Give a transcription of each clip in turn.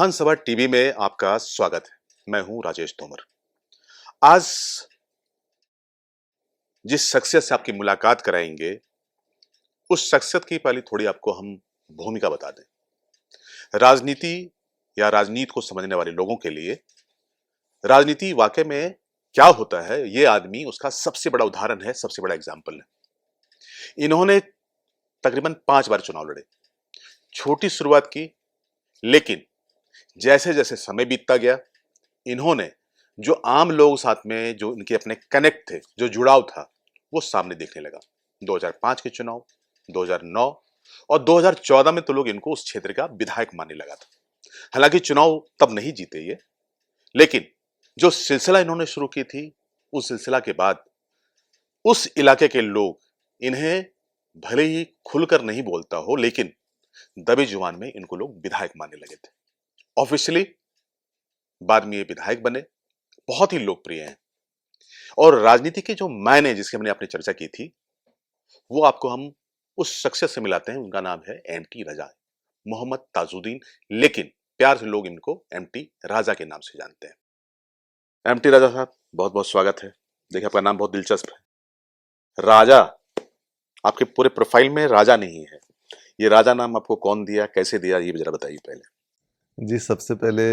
विधानसभा TV में आपका स्वागत है। मैं हूं राजेश तोमर। आज जिस शख्सियत से आपकी मुलाकात कराएंगे, उस शख्सियत की पहले थोड़ी आपको हम भूमिका बता दें। राजनीति या राजनीति को समझने वाले लोगों के लिए राजनीति वाकई में क्या होता है, ये आदमी उसका सबसे बड़ा उदाहरण है, सबसे बड़ा एग्जाम्पल है। इन्होंने तकरीबन 5 बार चुनाव लड़े। छोटी शुरुआत की, लेकिन जैसे जैसे समय बीतता गया, इन्होंने जो आम लोगों साथ में जो इनके अपने कनेक्ट थे, जो जुड़ाव था, वो सामने देखने लगा। 2005 के चुनाव, 2009 और 2014 में तो लोग इनको उस क्षेत्र का विधायक मानने लगा था। हालांकि चुनाव तब नहीं जीते ये, लेकिन जो सिलसिला इन्होंने शुरू की थी, उस सिलसिला के बाद उस इलाके के लोग इन्हें भले ही खुलकर नहीं बोलता हो, लेकिन दबी जुबान में इनको लोग विधायक मानने लगे थे। ऑफिशियली बाद में ये विधायक बने, बहुत ही लोकप्रिय हैं। और राजनीति के जो मायने जिसकी हमने अपनी चर्चा की थी, वो आपको हम उस शख्सियत से मिलाते हैं। उनका नाम है एमटी राजा, मोहम्मद ताजुद्दीन, लेकिन प्यार से लोग इनको एमटी राजा के नाम से जानते हैं। एमटी राजा साहब, बहुत बहुत स्वागत है। देखिए, आपका नाम बहुत दिलचस्प है, राजा। आपके पूरे प्रोफाइल में राजा नहीं है। ये राजा नाम आपको कौन दिया, कैसे दिया, ये जरा बताइए पहले। जी, सबसे पहले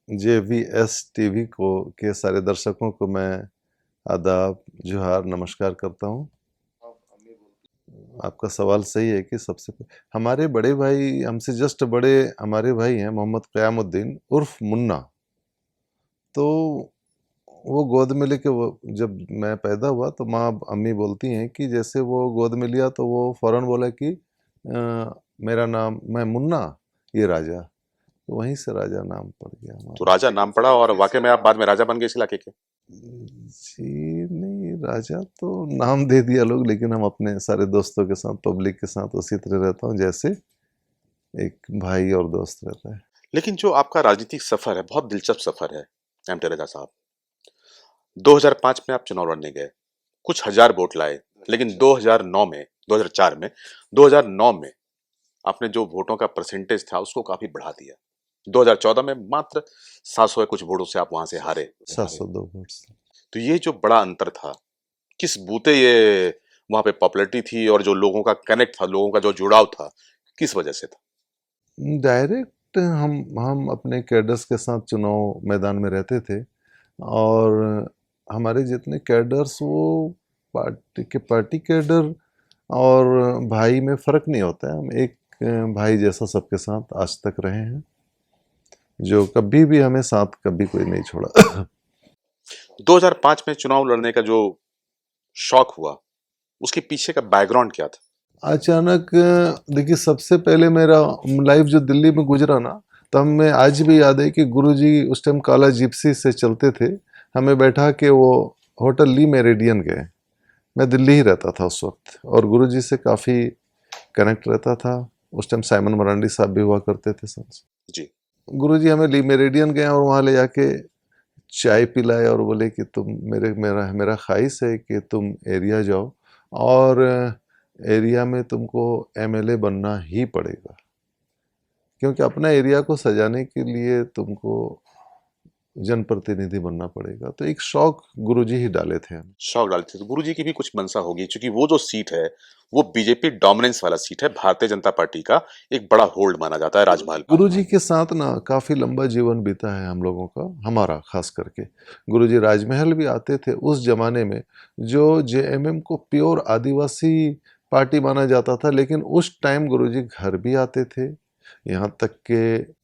JVS टीवी के सारे दर्शकों को मैं आदाब, जोहार, नमस्कार करता हूँ। आपका सवाल सही है कि सबसे हमारे बड़े भाई, हमसे जस्ट बड़े हमारे भाई हैं मोहम्मद क़यामुद्दीन उर्फ मुन्ना। तो वो गोद में लेके, वो जब मैं पैदा हुआ तो माँ अम्मी बोलती हैं कि जैसे वो गोद में लिया तो वो फौरन बोला कि मेरा नाम, मैं मुन्ना, ये राजा। तो वहीं से राजा नाम पड़ गया हमारा। तो राजा नाम पड़ा और वाकई में आप बाद में राजा बन गए इस इलाके के? जी नहीं, राजा तो नाम दे दिया लोग, लेकिन हम अपने सारे दोस्तों के साथ, पब्लिक के साथ उसी तरह रहता हूँ जैसे एक भाई और दोस्त रहता है। लेकिन जो आपका राजनीतिक सफर है, बहुत दिलचस्प सफर है एमटी राजा साहब। 2005 में आप चुनाव लड़ने गए, कुछ हजार वोट लाए, लेकिन 2009 में, 2004 में, 2009 में आपने जो वोटों का परसेंटेज था उसको काफी बढ़ा दिया। 2014 में मात्र 700 कुछ वोटों से आप वहां से हारे, 702 वोट से। तो ये जो बड़ा अंतर था, किस बूते ये वहां पे पॉपुलैरिटी थी और जो लोगों का कनेक्ट था, लोगों का जो जुड़ाव था, किस वजह से था? डायरेक्ट हम अपने कैडर्स के साथ चुनाव मैदान में रहते थे, और हमारे जितने कैडर्स, वो पार्टी कैडर और भाई में फ़र्क नहीं होता है। हम एक भाई जैसा सबके साथ आज तक रहे हैं, जो कभी भी हमें साथ कभी कोई नहीं छोड़ा। 2005 में चुनाव लड़ने का जो शौक हुआ, उसके पीछे का बैकग्राउंड क्या था? अचानक देखिए, सबसे पहले मेरा लाइफ जो दिल्ली में गुजरा ना, तो हमें आज भी याद है कि गुरुजी उस टाइम काला जिप्सी से चलते थे। हमें बैठा के वो होटल ली मेरिडियन गए। मैं दिल्ली ही रहता था उस वक्त, और गुरुजी से काफ़ी कनेक्ट रहता था। उस टाइम साइमन मरांडी साहब भी हुआ करते थे संस। जी। गुरुजी हमें ली मेरिडियन गए और वहाँ ले जाके चाय पिलाए और बोले कि तुम मेरा ख्वाहिश है कि तुम एरिया जाओ, और एरिया में तुमको MLA बनना ही पड़ेगा, क्योंकि अपना एरिया को सजाने के लिए तुमको जनप्रतिनिधि बनना पड़ेगा। तो एक शौक गुरुजी ही डाले थे हम। शौक डालते थे तो गुरुजी की भी कुछ मंशा होगी, क्योंकि वो जो सीट है वो बीजेपी डोमिनेंस वाला सीट है, भारतीय जनता पार्टी का एक बड़ा होल्ड माना जाता है राजमहल का। गुरुजी के साथ ना काफ़ी लंबा जीवन बीता है हम लोगों का, हमारा खास करके। गुरुजी राजमहल भी आते थे उस जमाने में, जो JMM को प्योर आदिवासी पार्टी माना जाता था, लेकिन उस टाइम गुरुजी घर भी आते थे। यहाँ तक के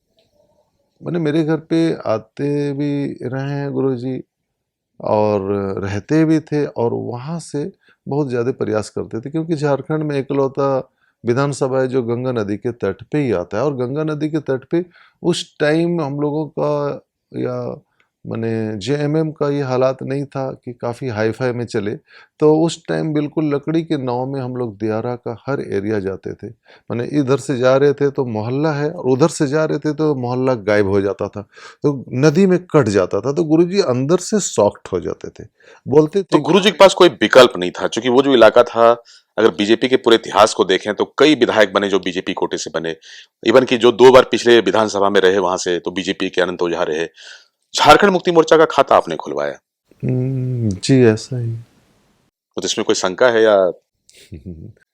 मैंने मेरे घर पे आते भी रहे हैं गुरुजी, और रहते भी थे, और वहाँ से बहुत ज़्यादा प्रयास करते थे, क्योंकि झारखंड में एकलौता विधानसभा है जो गंगा नदी के तट पे ही आता है। और गंगा नदी के तट पे उस टाइम हम लोगों का, या माने JMM का ये हालात नहीं था कि काफ़ी हाई फाई में चले। तो उस टाइम बिल्कुल लकड़ी के नाव में हम लोग दियारा का हर एरिया जाते थे। माने इधर से जा रहे थे तो मोहल्ला है, और उधर से जा रहे थे तो मोहल्ला गायब हो जाता था, तो नदी में कट जाता था। तो गुरुजी अंदर से सॉफ्ट हो जाते थे, बोलते तो थे। गुरुजी के पास कोई विकल्प नहीं था, क्योंकि वो जो इलाका था अगर बीजेपी के पूरे इतिहास को देखें तो कई विधायक बने जो बीजेपी कोटे से बने, इवन कि जो 2 बार पिछले विधानसभा में रहे वहां से तो बीजेपी के अनंत ओझा रहे। झारखंड मुक्ति मोर्चा का खाता आपने खुलवाया, जी ऐसा ही। तो इसमें कोई शंका है या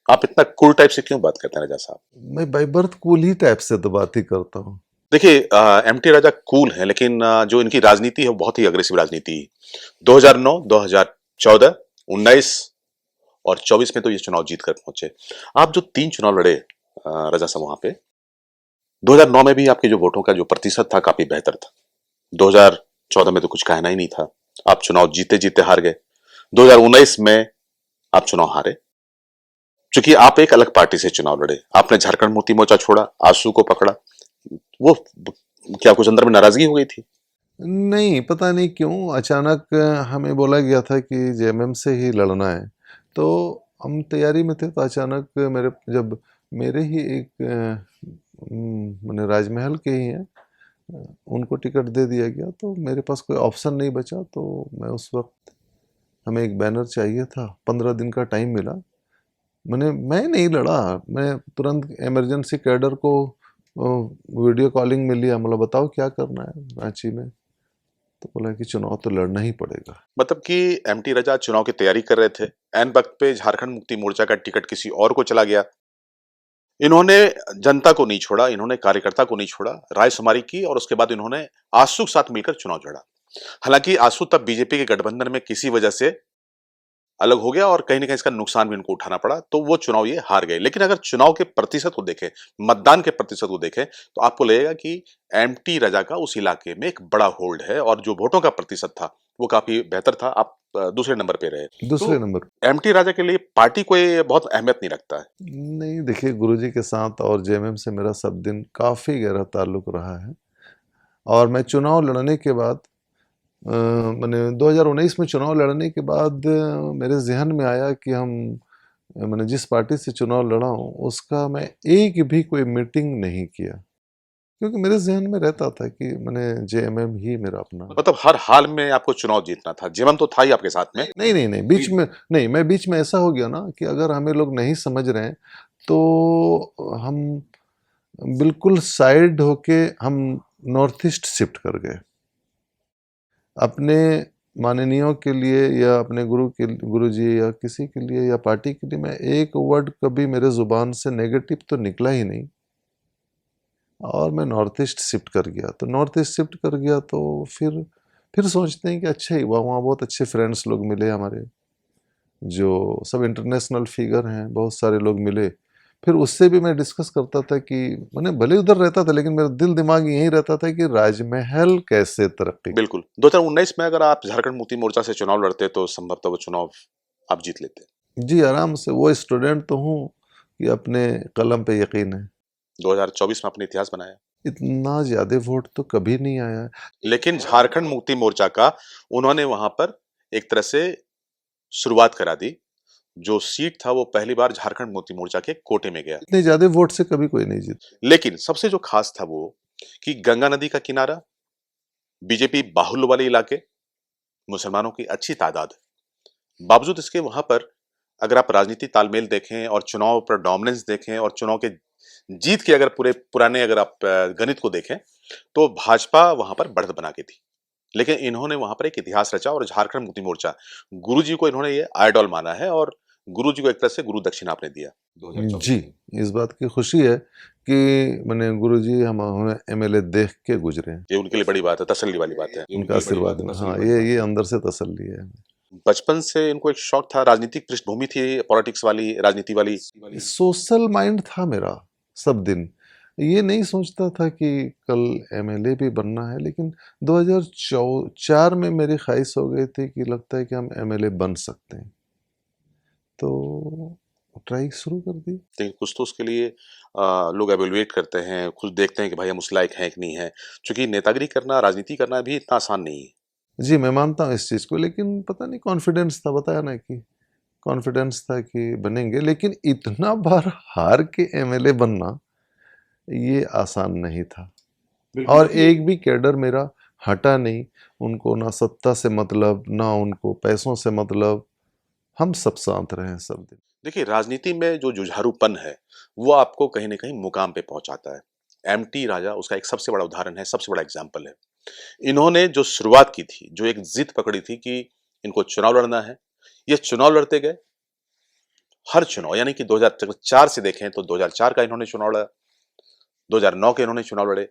आप इतना कूल टाइप से क्यों बात करते हैं राजा साहब? मैं by birth cool he type से तो बात ही करता हूँ। देखिए, एमटी राजा कूल है, लेकिन जो इनकी राजनीति है वो बहुत ही अग्रेसिव राजनीति है। 2009, 2014, 19 और 24 में तो ये चुनाव जीत कर पहुंचे। आप जो 3 चुनाव लड़े राजा साहब वहां पे, 2009 में भी आपके जो वोटों का जो प्रतिशत था काफी बेहतर था। 2014 में तो कुछ कहना ही नहीं था, आप चुनाव जीते जीते हार गए। 2019 में आप चुनाव हारे, क्योंकि आप एक अलग पार्टी से चुनाव लड़े। आपने झारखंड मुक्ति मोर्चा छोड़ा, आंसू को पकड़ा। वो क्या कुछ अंदर में नाराजगी हो गई थी? नहीं, पता नहीं क्यों अचानक हमें बोला गया था कि जेएमएम से ही लड़ना है, तो हम तैयारी में थे। तो अचानक जब मेरे ही एक मैंने राजमहल के ही हैं, उनको टिकट दे दिया गया, तो मेरे पास कोई ऑप्शन नहीं बचा। तो मैं उस वक्त, हमें एक बैनर चाहिए था, 15 दिन का टाइम मिला। मैं नहीं लड़ा, मैं तुरंत इमरजेंसी कैडर को वीडियो कॉलिंग में लिया, मतलब बताओ क्या करना है रांची में। तो बोला कि चुनाव तो लड़ना ही पड़ेगा। मतलब कि एमटी राजा चुनाव की तैयारी कर रहे थे, एन वक्त पे झारखंड मुक्ति मोर्चा का टिकट किसी और को चला गया। इन्होंने जनता को नहीं छोड़ा, इन्होंने कार्यकर्ता को नहीं छोड़ा, रायशुमारी की और उसके बाद इन्होंने आसू के साथ मिलकर चुनाव लड़ा। हालांकि आसू तब बीजेपी के गठबंधन में किसी वजह से अलग हो गया और कहीं ना कहीं इसका नुकसान भी इनको उठाना पड़ा, तो वो चुनाव ये हार गए। लेकिन अगर चुनाव के प्रतिशत को देखें, मतदान के प्रतिशत को देखें, तो आपको लगेगा कि एमटी राजा का उस इलाके में एक बड़ा होल्ड है और जो वोटों का प्रतिशत था वो काफी बेहतर था। आप दूसरे नंबर पे रहे। दूसरे तो नंबर। एमटी राजा के लिए पार्टी को ये बहुत अहमियत नहीं रखता है। नहीं, देखिए, गुरुजी के साथ और जेएमएम से मेरा सब दिन काफ़ी गहरा ताल्लुक रहा है। और मैं चुनाव लड़ने के बाद, मैंने 2019 में चुनाव लड़ने के बाद मेरे जहन में आया कि मैंने जिस पार्टी से चुनाव लड़ा हूँ उसका मैं एक भी कोई मीटिंग नहीं किया, क्योंकि मेरे जहन में रहता था कि मैंने जेएमएम ही मेरा अपना। मतलब हर हाल में आपको चुनाव जीतना था, जेएमएम तो था ही आपके साथ में। नहीं नहीं नहीं, बीच में नहीं, मैं बीच में ऐसा हो गया ना कि अगर हमें लोग नहीं समझ रहे हैं तो हम बिल्कुल साइड होके हम नॉर्थ ईस्ट शिफ्ट कर गए अपने माननीयों के लिए, या अपने गुरुजी या किसी के लिए या पार्टी के लिए। मैं एक वर्ड कभी मेरे ज़ुबान से नेगेटिव तो निकला ही नहीं। और मैं नॉर्थ ईस्ट शिफ्ट कर गया, तो नॉर्थ ईस्ट शिफ्ट कर गया तो फिर सोचते हैं कि अच्छा ही हुआ, वहाँ बहुत अच्छे फ्रेंड्स लोग मिले हमारे, जो सब इंटरनेशनल फिगर हैं, बहुत सारे लोग मिले। फिर उससे भी मैं डिस्कस करता था कि मैंने भले उधर रहता था लेकिन मेरा दिल दिमाग यही रहता था कि राजमहल कैसे तरक्की। बिल्कुल 2019 में अगर आप झारखंड मुक्ति मोर्चा से चुनाव लड़ते तो संभवतः वो चुनाव आप जीत लेते। जी आराम से, वो स्टूडेंट तो हूँ कि अपने कलम पे यकीन है। 2024 में अपने इतिहास बनाया, इतना ज़्यादा वोट तो कभी नहीं आया है। लेकिन झारखंड मुक्ति मोर्चा का उन्होंने वहां पर एक तरह से शुरुआत करा दी। जो सीट था वो पहली बार झारखंड मुक्ति मोर्चा के कोटे में गया। इतने ज़्यादा वोट से कभी कोई नहीं जीता। लेकिन सबसे जो खास था वो कि गंगा नदी का किनारा, बीजेपी बाहुल्य वाले इलाके, मुसलमानों की अच्छी तादाद, बावजूद इसके वहां पर अगर आप राजनीति तालमेल देखें और चुनाव पर डोमिनेंस देखें और चुनाव के जीत के अगर पूरे पुराने अगर आप गणित को देखें तो भाजपा वहां पर बढ़त बना के थी। लेकिन इन्होंने वहां पर एक इतिहास रचा और झारखंड मुक्ति मोर्चा, गुरुजी को इन्होंने ये आइडॉल माना है और गुरुजी को एक तरह से गुरु दक्षिणा आपने दिया 2024 जी, में। इस बात की खुशी है कि मैंने गुरुजी हमें एमएलए देख के गुजरे हैं। ये उनके लिए बड़ी बात है, तसल्ली वाली बात है। उनका आशीर्वाद में, हाँ, ये अंदर से तसल्ली है। बचपन से इनको एक शौक था, राजनीतिक पृष्ठभूमि थी, पॉलिटिक्स वाली, राजनीति वाली। सोशल माइंड था मेरा सब दिन। ये नहीं सोचता था कि कल एमएलए भी बनना है, लेकिन 2004 में मेरी ख्वाहिश हो गई थी कि लगता है कि हम एमएलए बन सकते हैं, तो ट्राई शुरू कर दी। लेकिन कुछ तो उसके लिए लोग एवेल्युएट करते हैं, खुद देखते हैं कि भाई हम उस लायक हैं कि नहीं है, क्योंकि नेतागिरी करना, राजनीति करना भी इतना आसान नहीं है। जी, मैं मानता हूँ इस चीज़ को, लेकिन पता नहीं कॉन्फिडेंस था, बताया ना कि कॉन्फिडेंस था कि बनेंगे। लेकिन इतना बार हार के एमएलए बनना ये आसान नहीं था। और एक भी कैडर मेरा हटा नहीं। उनको ना सत्ता से मतलब, ना उनको पैसों से मतलब, हम सब साथ रहे सब दिन। देखिए, राजनीति में जो जुझारूपन है, वो आपको कहीं न कहीं मुकाम पे पहुँचाता है। एमटी राजा उसका एक सबसे बड़ा उदाहरण है, सबसे बड़ा एग्ज़ाम्पल है। इन्होंने जो शुरुआत की थी, जो एक ज़िद पकड़ी थी कि इनको चुनाव लड़ना है, ये चुनाव लड़ते गए। हर चुनाव यानी कि 2004 से देखें तो 2004 का इन्होंने चुनाव लड़ा, 2009 के इन्होंने चुनाव लड़े।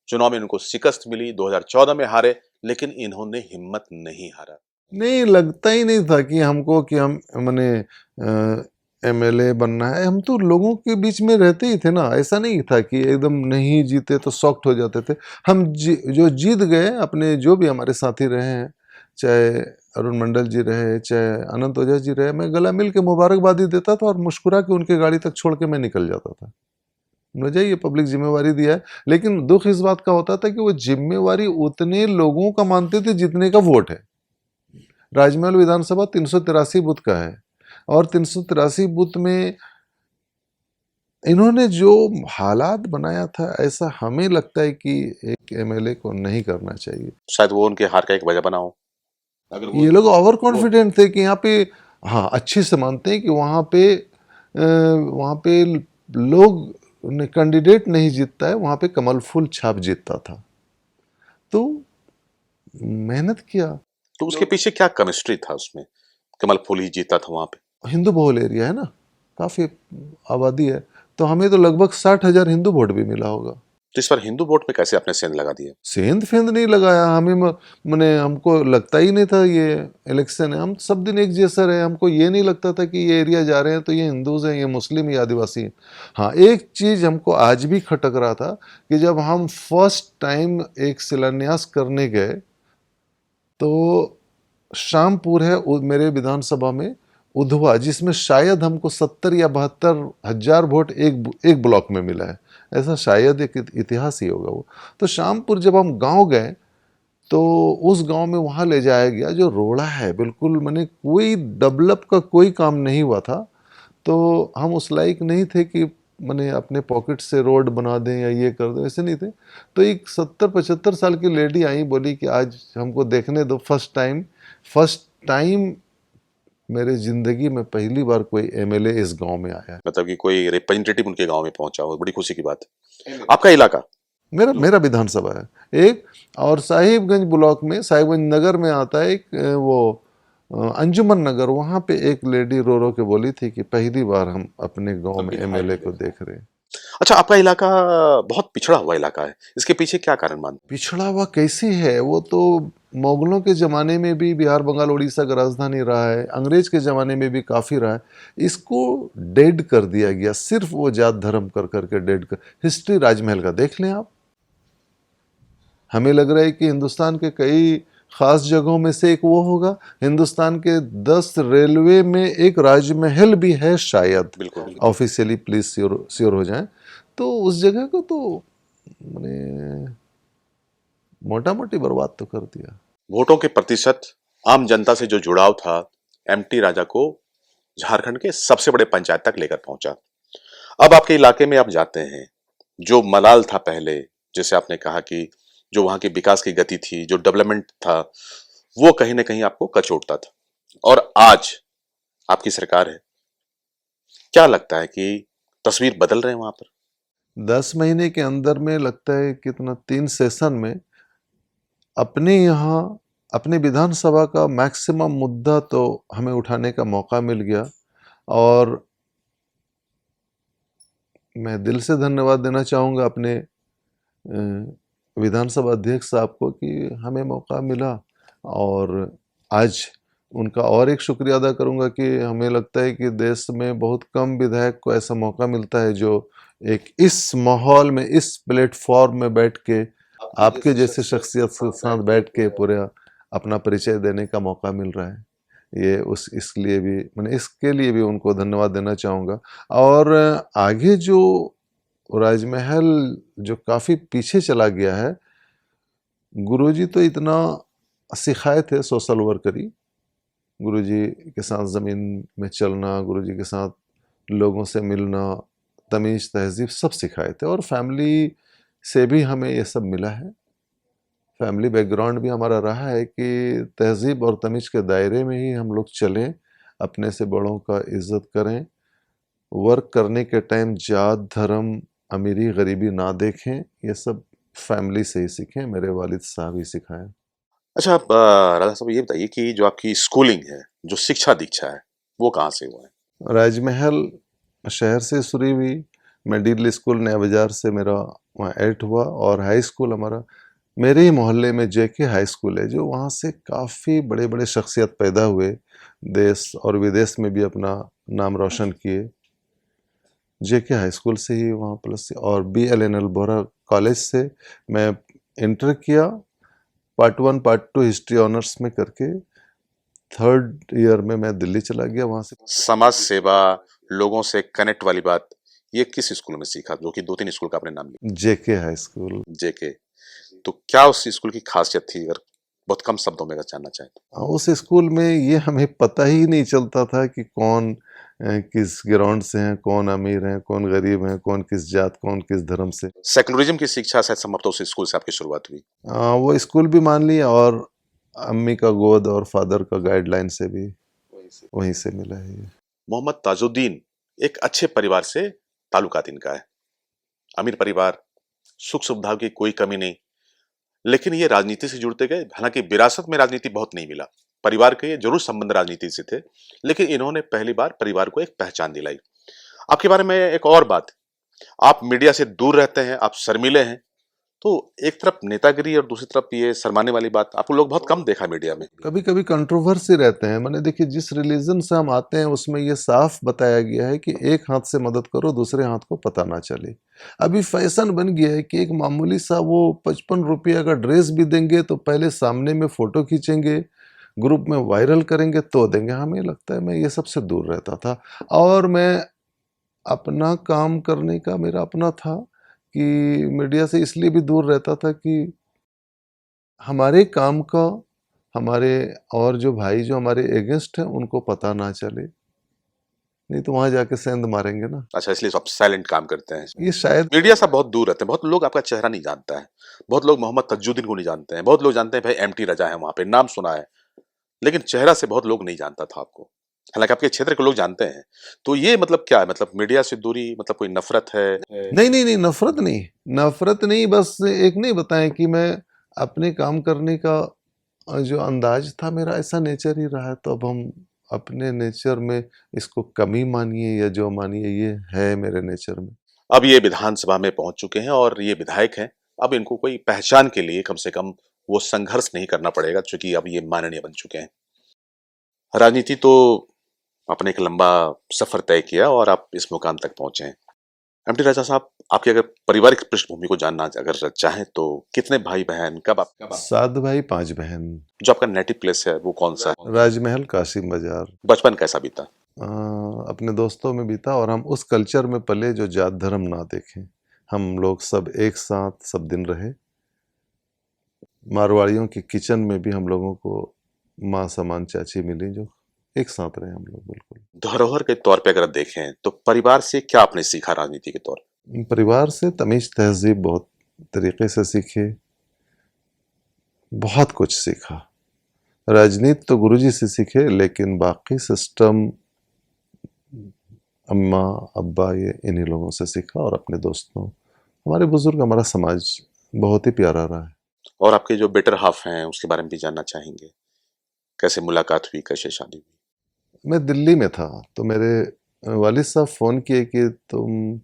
चुनाव में इनको शिकस्त मिली, 2014 में हारे, लेकिन इन्होंने हिम्मत नहीं हारा। नहीं लगता ही नहीं था कि हमको कि हम माने एमएलए बनना है। हम तो लोगों के बीच में रहते ही थे ना, ऐसा नहीं था कि एकदम नहीं जीते तो सॉफ्ट हो जाते थे। हम जो जीत गए, अपने जो भी हमारे साथी रहे हैं, चाहे अरुण मंडल जी रहे, चाहे अनंत ओझा जी रहे, मैं गला मिल के मुबारकबादी देता था और मुस्कुरा के उनके गाड़ी तक छोड़ के मैं निकल जाता था। मुझे ये पब्लिक जिम्मेवारी दिया है, लेकिन दुख इस बात का होता था कि वो जिम्मेवारी उतने लोगों का मानते थे जितने का वोट है। राजमहल विधानसभा 383 बूथ का है और 383 बूथ में इन्होंने जो हालात बनाया था, ऐसा हमें लगता है कि एक एमएलए को नहीं करना चाहिए। शायद वो उनके हार का एक वजह बना हो। अगर वो ये लोग ओवर कॉन्फिडेंट थे कि यहाँ पे, हाँ अच्छी से मानते हैं कि वहाँ पे लोग ने कैंडिडेट नहीं जीतता है, वहाँ पे कमल फूल छाप जीतता था। तो मेहनत किया। तो उसके पीछे क्या केमिस्ट्री था उसमें? कमल फूल ही जीता था वहाँ पे। हिंदू बहुल एरिया है ना, काफी आबादी है, तो हमें तो लगभग 60,000 हिंदू वोट भी मिला होगा। तो इस बार हिंदू वोट में कैसे आपने सेंध लगा दिया? सेंध फेंध नहीं लगाया हमें, मैंने हमको लगता ही नहीं था ये इलेक्शन है। हम सब दिन एक जैसा रहे, हमको ये नहीं लगता था कि ये एरिया जा रहे हैं तो ये हिंदूज हैं, ये मुस्लिम, ये आदिवासी हैं। हाँ, एक चीज हमको आज भी खटक रहा था कि जब हम फर्स्ट टाइम एक शिलान्यास करने गए, तो शामपुर है मेरे विधानसभा में, उधवा, जिसमें शायद हमको 70 या 72 हजार वोट एक ब्लॉक में मिला है। ऐसा शायद एक इतिहास ही होगा वो। तो शामपुर जब हम गांव गए, तो उस गांव में वहां ले जाया गया जो रोड़ा है बिल्कुल, मैंने कोई डेवलप का कोई काम नहीं हुआ था। तो हम उस लायक नहीं थे कि मैंने अपने पॉकेट से रोड बना दें या ये कर दें, ऐसे नहीं थे। तो एक 70-75 साल की लेडी आई, बोली कि आज हमको देखने दो, फर्स्ट टाइम मेरे जिंदगी में पहली बार कोई एमएलए इस गांव में आया है। मतलब कि कोई रिप्रेजेंटेटिव उनके गांव में पहुंचा हो, बड़ी खुशी की बात है। आपका इलाका? मेरा मेरा विधानसभा है एक, और साहिबगंज ब्लॉक में, साहिबगंज नगर में आता है एक, अंजुमन नगर, वहां पे एक लेडी रो रो के बोली थी कि पहली बार हम अपने गांव में एमएलए को देख रहे हैं। अच्छा, आपका इलाका बहुत पिछड़ा हुआ इलाका है, इसके पीछे क्या कारण मानते पिछड़ा हुआ कैसी है, वो तो मुगलों के ज़माने में भी बिहार बंगाल उड़ीसा का राजधानी रहा है, अंग्रेज के ज़माने में भी काफ़ी रहा है। इसको डेड कर दिया गया, सिर्फ वो जात धर्म कर करके डेड कर। हिस्ट्री राजमहल का देख लें आप। हमें लग रहा है कि हिंदुस्तान के कई खास जगहों में से एक वो होगा। हिंदुस्तान के 10 रेलवे में एक राजमहल भी है शायद, बिल्कुल। ऑफिशियली प्लीज श्योर हो जाएं। तो उस जगह को तो मैंने मोटा मोटी बर्बाद तो कर दिया। वोटों के प्रतिशत, आम जनता से जो जुड़ाव था, एमटी राजा को झारखंड के सबसे बड़े पंचायत तक लेकर पहुंचा। अब आपके इलाके में आप जाते हैं, जो मलाल था पहले, जैसे आपने कहा कि जो वहां के विकास की गति थी, जो डेवलपमेंट था, वो कहीं ना कहीं आपको कचोटता था। और आज आपकी सरकार है, क्या लगता है कि तस्वीर बदल रहे हैं वहां पर? 10 महीने के अंदर में लगता है कितना, 3 सेशन में अपने यहाँ, अपने विधानसभा का मैक्सिमम मुद्दा तो हमें उठाने का मौका मिल गया। और मैं दिल से धन्यवाद देना चाहूँगा अपने विधानसभा अध्यक्ष साहब को कि हमें मौका मिला। और आज उनका और एक शुक्रिया अदा करूंगा कि हमें लगता है कि देश में बहुत कम विधायक को ऐसा मौका मिलता है जो एक इस माहौल में, इस प्लेटफॉर्म में बैठ के आपके जैसे शख्सियत के साथ बैठ के पूरा अपना परिचय देने का मौका मिल रहा है। ये उस इसलिए भी, मैंने इसके लिए भी उनको धन्यवाद देना चाहूँगा। और आगे जो राजमहल जो काफ़ी पीछे चला गया है, गुरुजी तो इतना सिखाए थे सोशल वर्करी, गुरुजी के साथ ज़मीन में चलना, गुरुजी के साथ लोगों से मिलना, तमीज़ तहज़ीब सब सिखाए थे। और फैमिली से भी हमें ये सब मिला है। फैमिली बैकग्राउंड भी हमारा रहा है कि तहज़ीब और तमीज़ के दायरे में ही हम लोग चलें, अपने से बड़ों का इज़्ज़त करें, वर्क करने के टाइम जात धर्म अमीरी गरीबी ना देखें, ये सब फैमिली से ही सीखें, मेरे वालिद साहब ही सिखाए। अच्छा, आप राजा साहब ये बताइए कि जो आपकी स्कूलिंग है, जो शिक्षा दीक्षा है, वो कहाँ से हुआ है? राजमहल शहर से शुरू हुई, मिडिल स्कूल नया बाजार से मेरा वहाँ 8 हुआ, और हाई स्कूल हमारा मेरे ही मोहल्ले में जेके हाई स्कूल है, जो वहाँ से काफ़ी बड़े बड़े शख्सियत पैदा हुए, देश और विदेश में भी अपना नाम रोशन किए। जेके हाई स्कूल से ही वहाँ प्लस, और BLNL बोरा कॉलेज से मैं इंटर किया, पार्ट 1 पार्ट 2 हिस्ट्री ऑनर्स में करके 3rd ईयर में मैं दिल्ली चला गया। वहाँ से समाज सेवा, लोगों से कनेक्ट वाली बात, ये किस स्कूल में सीखा? जो कि 2-3 स्कूल का आपने नाम लिया। जेके हाई स्कूल। जेके। तो क्या उस स्कूल की खासियत थी, अगर बहुत कम शब्दों में अगर जानना चाहें तो? उस स्कूल में ये हमें पता ही नहीं चलता था कि कौन किस ग्राउंड से हैं, कौन अमीर हैं, कौन गरीब हैं, कौन किस जात, कौन किस धर्म से। सेकुलरिज्म की शिक्षा शायद संभवतः उस स्कूल से आपकी शुरुआत हुई। वो स्कूल भी मान लिया, और अम्मी का गोद और फादर का गाइडलाइन से भी वहीं से मिला है ये। मोहम्मद ताजुद्दीन एक अच्छे परिवार से ताल्लुकात इनका है। अमीर परिवार, सुख सुविधाओं की कोई कमी नहीं, लेकिन ये राजनीति से जुड़ते गए। हालांकि विरासत में राजनीति बहुत नहीं मिला, परिवार के जरूर संबंध राजनीति से थे, लेकिन इन्होंने पहली बार परिवार को एक पहचान दिलाई। आपके बारे में एक और बात, आप मीडिया से दूर रहते हैं, आप शर्मीले हैं, तो एक तरफ नेतागिरी और दूसरी तरफ ये शर्माने वाली बात, आपको लोग बहुत कम देखा मीडिया में। कभी कभी कंट्रोवर्सी रहते हैं। मैंने देखिए, जिस रिलीजन से हम आते हैं उसमें ये साफ बताया गया है कि एक हाथ से मदद करो, दूसरे हाथ को पता ना चले। अभी फैशन बन गया है कि एक मामूली सा वो 55 रुपया का ड्रेस भी देंगे तो पहले सामने में फोटो खींचेंगे, ग्रुप में वायरल करेंगे तो देंगे। हमें लगता है, मैं ये सबसे दूर रहता था, और मैं अपना काम करने का मेरा अपना था कि मीडिया से इसलिए भी दूर रहता था कि हमारे काम का, हमारे और जो भाई जो हमारे एगेंस्ट हैं उनको पता ना चले, नहीं तो वहां जाके सेंध मारेंगे ना। अच्छा, इसलिए आप साइलेंट काम करते हैं। ये शायद मीडिया से बहुत दूर रहते हैं। बहुत लोग आपका चेहरा नहीं जानता है, बहुत लोग मोहम्मद तजुद्दीन को नहीं जानते हैं, बहुत लोग जानते हैं भाई एमटी रजा है, वहां पे नाम सुना है, लेकिन चेहरा से बहुत लोग नहीं जानता था आपको। हालांकि आपके क्षेत्र के लोग जानते हैं। तो ये मतलब क्या है, मतलब मीडिया से दूरी, मतलब कोई नफरत है? नहीं नहीं नहीं, नफरत नहीं, नफरत नहीं, बस एक नहीं बताएं कि मैं अपने काम करने का जो अंदाज था मेरा ऐसा नेचर ही रहा है, तो अब हम अपने नेचर में इसको कमी मानिए या जो मानिए, ये है मेरे नेचर में। अब ये विधानसभा में पहुंच चुके हैं और ये विधायक हैं। अब इनको कोई पहचान के लिए कम से कम वो संघर्ष नहीं करना पड़ेगा, क्योंकि अब ये माननीय बन चुके हैं। राजनीति तो आपने एक लंबा सफर तय किया और आप इस मुकाम तक पहुंचे हैं। एमटी राजा साहब, आपकी अगर पारिवारिक पृष्ठभूमि को जानना अगर चाहें तो कितने भाई बहन, कब आप 7 भाई 5 बहन। जो आपका नेटिव प्लेस है वो कौन सा है? राजमहल, कासिम बाजार। बचपन कैसा बीता? अपने दोस्तों में बीता, और हम उस कल्चर में पले जो जात धर्म ना देखें। हम लोग सब एक साथ सब दिन रहे। मारवाड़ियों के किचन में भी हम लोगों को माँ समान चाची मिली, जो एक साथ रहे हम लोग बिल्कुल। धरोहर के तौर पे अगर देखें तो परिवार से क्या आपने सीखा राजनीति के तौर पे? परिवार से तमीज तहजीब बहुत तरीके से सीखे, बहुत कुछ सीखा। राजनीति तो गुरुजी से सीखे, लेकिन बाकी सिस्टम अम्मा अब्बा ये इन्हीं लोगों से सीखा, और अपने दोस्तों, हमारे बुजुर्ग, हमारा समाज बहुत ही प्यारा रहा है। और आपके जो बेटर हाफ हैं उसके बारे में भी जानना चाहेंगे, कैसे मुलाकात हुई, कैसे शादी हुई? मैं दिल्ली में था तो मेरे वालिद साहब फ़ोन किए कि तुम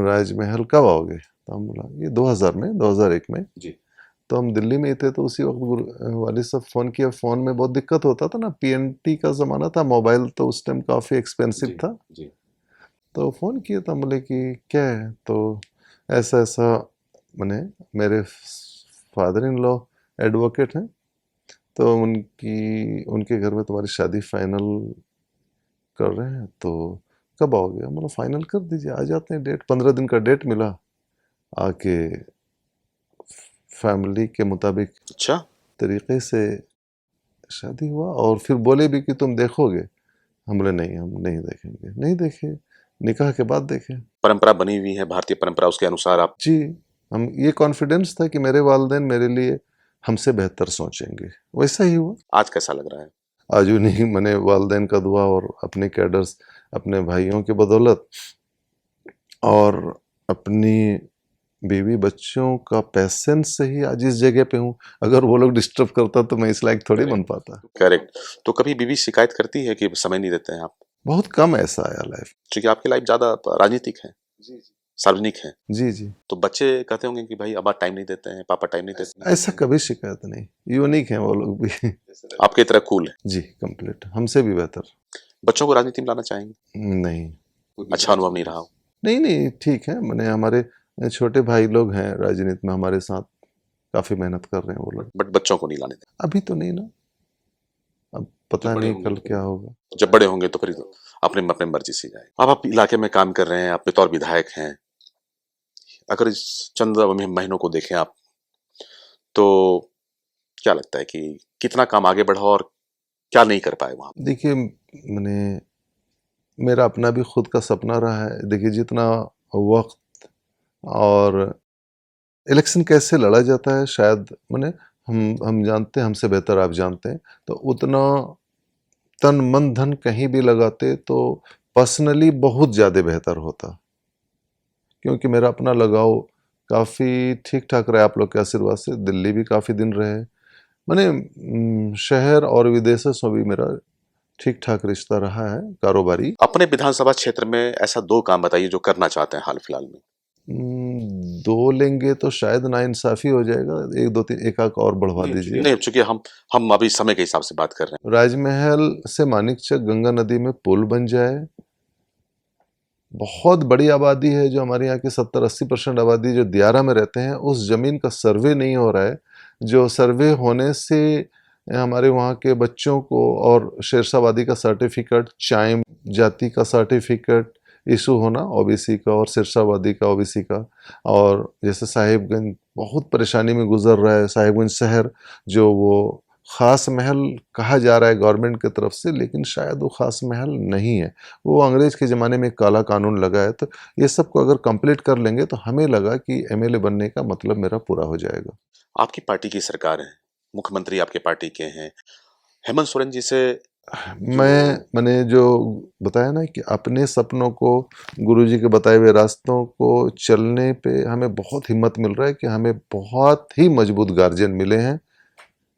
राजमहल कब आओगे, तो हम बोला ये 2000 में, 2001 में जी। तो हम दिल्ली में ही थे। तो उसी वक्त वालिद साहब फ़ोन किया। फ़ोन में बहुत दिक्कत होता था ना, PNT का ज़माना था, मोबाइल तो उस टाइम काफ़ी एक्सपेंसिव था। जी। तो फ़ोन किया तो हम बोले कि क्या है, तो ऐसा ऐसा, मैंने, मेरे फादर इन लॉ एडवोकेट हैं, तो उनके घर में तुम्हारी शादी फाइनल कर रहे हैं, तो कब आओगे? हम बोला फाइनल कर दीजिए, आ जाते हैं। डेट 15 दिन का डेट मिला, आके फैमिली के मुताबिक अच्छा। तरीके से शादी हुआ। और फिर बोले भी कि तुम देखोगे? हम बोले नहीं, हम नहीं देखेंगे। नहीं देखे, निकाह के बाद देखे। परंपरा बनी हुई है, भारतीय परंपरा, उसके अनुसार आप? जी, हम ये कॉन्फिडेंस था कि मेरे वालिदैन मेरे लिए हमसे बेहतर सोचेंगे, वैसा ही हुआ। आज कैसा लग रहा है? आज उन्हीं मैंने वालिदैन का दुआ और अपने कैडर्स अपने भाइयों की बदौलत और अपनी बीवी बच्चों का पैसेंस से ही आज इस जगह पे हूँ। अगर वो लोग डिस्टर्ब करता तो मैं इस लायक थोड़ी बन पाता। करेक्ट। तो कभी बीवी शिकायत करती है कि समय नहीं देते हैं आप? बहुत कम ऐसा आया लाइफ। क्योंकि आपकी लाइफ ज्यादा राजनीतिक है, सार्वजनिक है, जी जी, तो बच्चे कहते होंगे कि भाई अब्बा टाइम नहीं देते हैं, पापा टाइम नहीं देते हैं। ऐसा कभी शिकायत नहीं। यूनिक है वो लोग भी। आपकी तरह कूल है। जी, कंप्लीट हमसे भी बेहतर। बच्चों को राजनीति में लाना चाहेंगे? नहीं अच्छा अनुभव नहीं रहा हो? नहीं नहीं, ठीक है। मैंने हमारे छोटे भाई लोग हैं राजनीति में हमारे साथ, काफी मेहनत कर रहे हैं वो लोग। बट बच्चों को नहीं लाने देते। अभी तो नहीं ना, अब पता नहीं कल क्या होगा। जब बड़े होंगे तो फिर अपने अपने मर्जी से जाए। अब आप इलाके में काम कर रहे हैं, आप बतौर विधायक हैं, अगर इस चंद महीनों को देखें आप, तो क्या लगता है कि कितना काम आगे बढ़ा और क्या नहीं कर पाए वहां? देखिए, मैंने मेरा अपना भी खुद का सपना रहा है। देखिए, जितना वक्त और इलेक्शन कैसे लड़ा जाता है, शायद मैंने हम जानते हैं, हमसे बेहतर आप जानते हैं। तो उतना तन मन धन कहीं भी लगाते तो पर्सनली बहुत ज़्यादा बेहतर होता, क्योंकि मेरा अपना लगाव काफ़ी ठीक ठाक रहा आप लोग के आशीर्वाद से। दिल्ली भी काफ़ी दिन रहे, मैंने शहर और विदेशों से भी मेरा ठीक ठाक रिश्ता रहा है कारोबारी। अपने विधानसभा क्षेत्र में ऐसा 2 काम बताइए जो करना चाहते हैं हाल फिलहाल में। दो लेंगे तो शायद नाइंसाफी हो जाएगा। एक दो तीन एक आक और बढ़वा दीजिए। नहीं, चूंकि हम अभी समय के हिसाब से बात कर रहे हैं। राजमहल से मानिकचक गंगा नदी में पुल बन जाए। बहुत बड़ी आबादी है जो हमारे यहाँ की 70-80% आबादी जो दियारा में रहते हैं, उस जमीन का सर्वे नहीं हो रहा है। जो सर्वे होने से हमारे वहाँ के बच्चों को और शेरशाहबादी का सर्टिफिकेट, चाइम जाति का सर्टिफिकेट इशू होना ओबीसी का और शेरशाहबादी का ओबीसी का। और जैसे साहिबगंज बहुत परेशानी में गुजर रहा है, साहिबगंज शहर जो वो ख़ास महल कहा जा रहा है गवर्नमेंट की तरफ से, लेकिन शायद वो ख़ास महल नहीं है। वो अंग्रेज़ के ज़माने में एक काला कानून लगा है। तो ये सब को अगर कंप्लीट कर लेंगे तो हमें लगा कि एमएलए बनने का मतलब मेरा पूरा हो जाएगा। आपकी पार्टी की सरकार है, मुख्यमंत्री आपके पार्टी के हैं, हेमंत सोरेन जी से मैंने जो बताया ना कि अपने सपनों को, गुरुजी के बताए हुए रास्तों को चलने पे हमें बहुत हिम्मत मिल रहा है कि हमें बहुत ही मजबूत गार्जियन मिले हैं,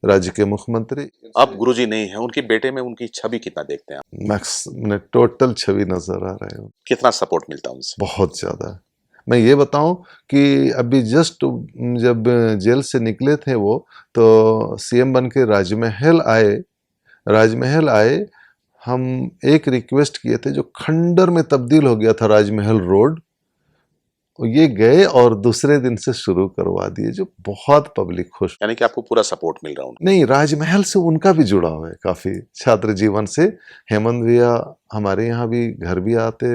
राज्य के मुख्यमंत्री। अब गुरुजी नहीं है, उनके बेटे में उनकी छवि कितना देखते हैं आप? मैक्स टोटल छवि नजर आ रहा है, कितना सपोर्ट मिलता है उनसे? बहुत ज़्यादा। मैं ये बताऊं कि अभी जस्ट जब जेल से निकले थे वो, तो सीएम बन के राजमहल आए। हम एक रिक्वेस्ट किए थे जो खंडर में तब्दील हो गया था राजमहल रोड, ये गए और दूसरे दिन से शुरू करवा दिए, जो बहुत पब्लिक खुश। यानी कि आपको पूरा सपोर्ट मिल रहा है उनका? नहीं, राजमहल से उनका भी जुड़ाव है काफ़ी, छात्र जीवन से। हेमंत भैया हमारे यहाँ भी घर भी आते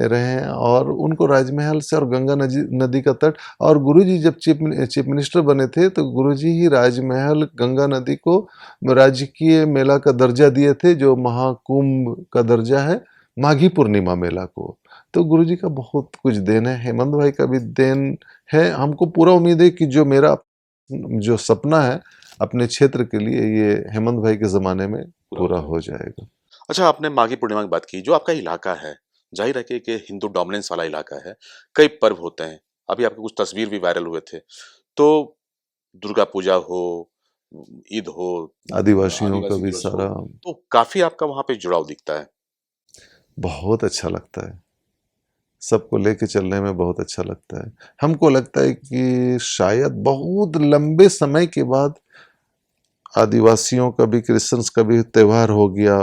रहे हैं और उनको राजमहल से और गंगा नदी का तट। और गुरुजी जब चीफ मिनिस्टर बने थे तो गुरुजी ही राजमहल गंगा नदी को राजकीय मेला का दर्जा दिए थे, जो महाकुंभ का दर्जा है माघी पूर्णिमा मेला को। तो गुरुजी का बहुत कुछ देन है, हेमंत भाई का भी देन है। हमको पूरा उम्मीद है कि जो मेरा जो सपना है अपने क्षेत्र के लिए, ये हेमंत भाई के ज़माने में पूरा हो जाएगा। अच्छा, आपने माघी पूर्णिमा की बात की, जो आपका इलाका है, जाहिर है कि हिंदू डोमिनेंस वाला इलाका है, कई पर्व होते हैं। अभी आपके कुछ तस्वीर भी वायरल हुए थे। तो दुर्गा पूजा हो, ईद हो, आदिवासियों का आदिवासी भी दिवस हो, सारा तो काफ़ी आपका वहाँ पे जुड़ाव दिखता है। बहुत अच्छा लगता है, सबको लेके चलने में बहुत अच्छा लगता है। हमको लगता है कि शायद बहुत लंबे समय के बाद आदिवासियों का भी, क्रिश्चियंस का भी त्यौहार हो गया,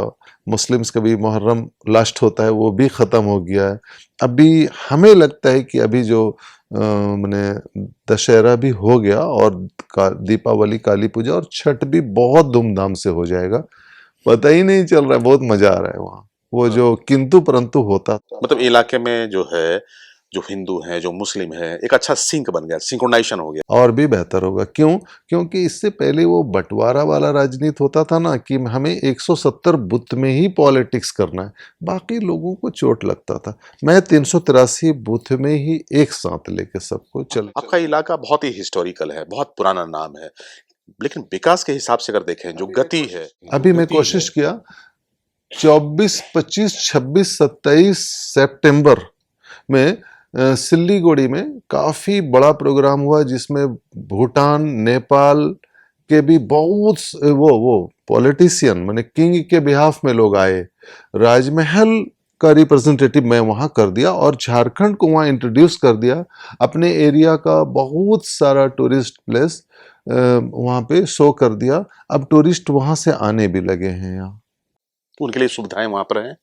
मुस्लिम्स का भी मुहर्रम लास्ट होता है वो भी ख़त्म हो गया है। अभी हमें लगता है कि अभी जो मैंने दशहरा भी हो गया और दीपावली, काली पूजा और छठ भी बहुत धूमधाम से हो जाएगा। पता ही नहीं चल रहा है, बहुत मज़ा आ रहा है वहाँ। वो जो किंतु परंतु होता मतलब इलाके में जो है, जो हिंदू हैं, जो मुस्लिम हैं, एक अच्छा सिंक बन गया, सिंक्रोनाइजेशन हो गया। और भी बेहतर होगा। क्यों? क्योंकि इससे पहले वो बंटवारा वाला राजनीति होता था ना, कि हमें 170 बूथ में ही पॉलिटिक्स करना है, बाकी लोगों को चोट लगता था। मैं 383 बूथ में ही एक साथ लेके सबको चल। आपका इलाका बहुत ही हिस्टोरिकल है, बहुत पुराना नाम है, लेकिन विकास के हिसाब से अगर देखें, जो गति है, अभी मैं कोशिश किया 24, 25, 26, 27 सितंबर में सिल्लीगुड़ी में काफी बड़ा प्रोग्राम हुआ, जिसमें भूटान, नेपाल के भी बहुत वो पॉलिटिशियन माने किंग के बिहाफ में लोग आए। राजमहल का रिप्रेजेंटेटिव मैं वहां कर दिया और झारखंड को वहां इंट्रोड्यूस कर दिया। अपने एरिया का बहुत सारा टूरिस्ट प्लेस वहां पे शो कर दिया। अब टूरिस्ट वहां से आने भी लगे हैं यहाँ। उनके लिए सुविधाएं वहां पर हैं।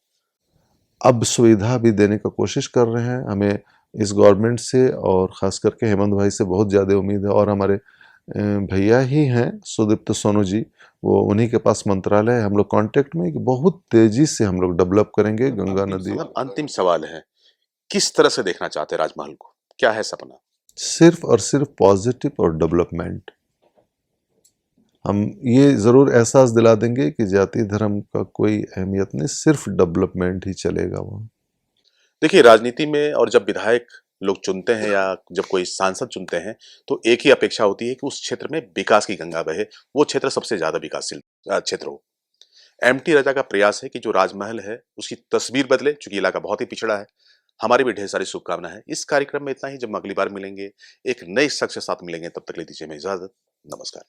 अब सुविधा भी देने का कोशिश कर रहे हैं। हमें इस गवर्नमेंट से और ख़ास करके हेमंत भाई से बहुत ज़्यादा उम्मीद है। और हमारे भैया ही हैं सुदीप्त सोनू जी, वो उन्हीं के पास मंत्रालय है। हम लोग कांटेक्ट में कि बहुत तेज़ी से हम लोग डेवलप करेंगे गंगा नदी। अंतिम सवाल है, किस तरह से देखना चाहते हैं राजमहल को? क्या है सपना? सिर्फ और सिर्फ पॉजिटिव और डेवलपमेंट। हम ये ज़रूर एहसास दिला देंगे कि जाति धर्म का कोई अहमियत नहीं, सिर्फ डेवलपमेंट ही चलेगा वहाँ। देखिए, राजनीति में और जब विधायक लोग चुनते हैं या जब कोई सांसद चुनते हैं, तो एक ही अपेक्षा होती है कि उस क्षेत्र में विकास की गंगा बहे, वो क्षेत्र सबसे ज्यादा विकासशील क्षेत्र हो। एमटी राजा का प्रयास है कि जो राजमहल है उसकी तस्वीर बदले, चूंकि इलाका बहुत ही पिछड़ा है। हमारी भी ढेर सारी शुभकामनाएं हैं। इस कार्यक्रम में इतना ही। जब हम अगली बार मिलेंगे, एक नए शख्स के साथ मिलेंगे, तब तक ले दीजिए हमें इजाजत। नमस्कार।